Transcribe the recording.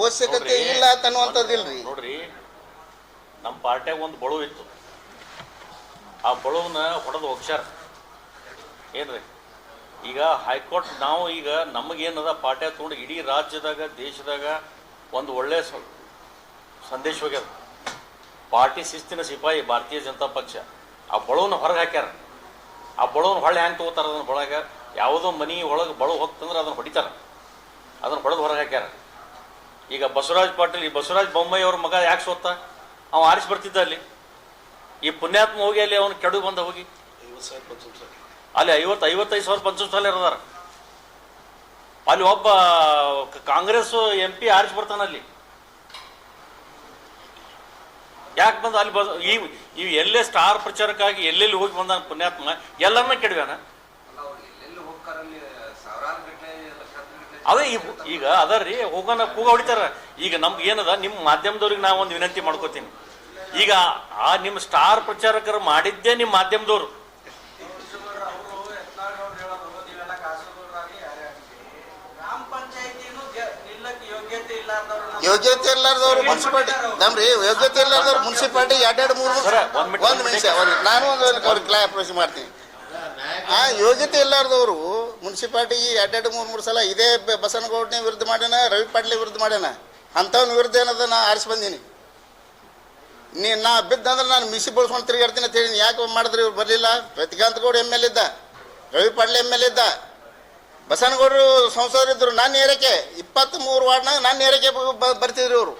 ಅವಶ್ಯಕತೆ ಇಲ್ಲ ಅನ್ನುವಂಥದ್ದಿಲ್ರಿ. ನೋಡ್ರಿ, ನಮ್ಮ ಪಾರ್ಟಿಯಾಗ ಒಂದು ಬಳು ಇತ್ತು, ಆ ಬಳುವನ್ನ ಹೊಡೆದು ಹೋಗ್ಸ್ಯಾರ ಏನ್ರಿ. ಈಗ ಹೈಕೋರ್ಟ್ ನಾವು ಈಗ ನಮಗೇನದ ಪಾರ್ಟಿಯಾಗ ತೊಗೊಂಡು ಇಡೀ ರಾಜ್ಯದಾಗ ದೇಶದಾಗ ಒಂದು ಒಳ್ಳೆ ಸಂದೇಶ ಹೋಗ್ಯದ. ಪಾರ್ಟಿ ಶಿಸ್ತಿನ ಸಿಪಾಯಿ ಭಾರತೀಯ ಜನತಾ ಪಕ್ಷ ಆ ಬಳುವನ್ನ ಹೊರಗೆ ಹಾಕ್ಯಾರ. ಆ ಬಳುವನ್ನ ಹೊಳ್ಳೆ ಹ್ಯಾಂಗೆ ತಗೋತಾರ? ಅದನ್ನ ಬಳಗ ಯಾವುದೋ ಮನಿ ಒಳಗೆ ಬಳು ಹೋಗ್ತಂದ್ರೆ ಅದನ್ನು ಹೊಡಿತಾರ, ಅದನ್ನು ಹೊಡೆದು ಹೊರಗೆ ಹಾಕ್ಯಾರ. ಈಗ ಬಸವರಾಜ್ ಪಾಟೀಲ್, ಈ ಬಸವರಾಜ ಬೊಮ್ಮಾಯಿ ಅವ್ರ ಮಗ ಯಾಕೆ ಸೋತ? ಅವ ಆರಿಸಿ ಬರ್ತಿದ್ದ ಅಲ್ಲಿ. ಈ ಪುಣ್ಯಾತ್ಮ ಹೋಗಿ ಅಲ್ಲಿ ಅವನು ಕೆಡು ಬಂದ ಹೋಗಿ ಅಲ್ಲಿ 55,000 ಪಂಚಮಸಾಲೆ ಇರೋದಾರ. ಅಲ್ಲಿ ಒಬ್ಬ ಕಾಂಗ್ರೆಸ್ MP ಆರಿಸಿ ಬರ್ತಾನ ಅಲ್ಲಿ. ಯಾಕೆ ಬಂದ ಅಲ್ಲಿ ಈ ಎಲ್ಲೇ ಸ್ಟಾರ್ ಪ್ರಚಾರಕ್ಕಾಗಿ ಎಲ್ಲೆಲ್ಲಿ ಹೋಗಿ ಬಂದ ಪುಣ್ಯಾತ್ಮ ಎಲ್ಲರನ್ನ ಕೆಡವ್ಯಾನ. ಅದೇ ಈಗ ಅದರ್ರಿ ಹೋಗೋಣ ಕೂಗ ಹೊಡಿತಾರ. ಈಗ ನಮ್ಗೆ ಏನದ, ನಿಮ್ಮ ಮಾಧ್ಯಮದವ್ರಿಗೆ ನಾವು ಒಂದು ವಿನಂತಿ ಮಾಡ್ಕೋತೀನಿ. ಈಗ ಆ ನಿಮ್ಮ ಸ್ಟಾರ್ ಪ್ರಚಾರಕರು ಮಾಡಿದ್ದೇ ನಿಮ್ಮ ಮಾಧ್ಯಮದವರು. ಯೋಗ್ಯತೆ ಇಲ್ಲಾರ್ದವ್ರು ಮುನ್ಸಿಪಾಲ್ಟಿ ನಮ್ರಿ, ಯೋಗ್ಯತೆ ಇಲ್ಲಾರ್ದವ್ರು ಮುನ್ಸಿಪಾಲ್ಟಿ 2-3 ಒಂದು ನಿಮಿಷ ನಾನು ಅವ್ರಿಗೆ ಕ್ಲಾರಿಫಿಕೇಶನ್ ಮಾಡ್ತೀನಿ. ಆ ಯೋಗ್ಯತೆ ಇಲ್ಲಾರ್ದವರು ಮುನ್ಸಿಪಾಲ್ಟಿ 2-3 ಸಲ ಇದೇ ಬಸನಗೌಡನೇ ವಿರುದ್ಧ ಮಾಡ್ಯಾನ, ರವಿ ಪಾಟೀಲ್ ವಿರುದ್ಧ ಮಾಡ್ಯಾನ. ಅಂಥವ್ನ ವಿರುದ್ಧ ಏನದ ನಾ ಆರಿಸಿ ಬಂದೀನಿ. ನಾ ಬಿದ್ದಂದ್ರೆ ನಾನು ಮಿಸಿ ಬಳಸ್ಕೊಂಡು ತಿರುಗಾಡ್ತೀನಿ ಅಂತ ಹೇಳಿ. ಯಾಕೆ ಮಾಡಿದ್ರಿ ಇವ್ರು ಬರಲಿಲ್ಲ? ಪ್ರತಿಕಾಂತ್ ಗೌಡ ML ಇದ್ದ, ರವಿ ಪಾಟೀಲ್ ML ಇದ್ದ, ಬಸನಗೌಡರು ಸಂಸದರಿದ್ದರು. ನನ್ನ ಏರಿಕೆ 23 ವಾರ್ಡ್ನಾಗ ನನ್ನ ಏರಿಕೆ ಬರ್ತಿದ್ರು ಇವರು.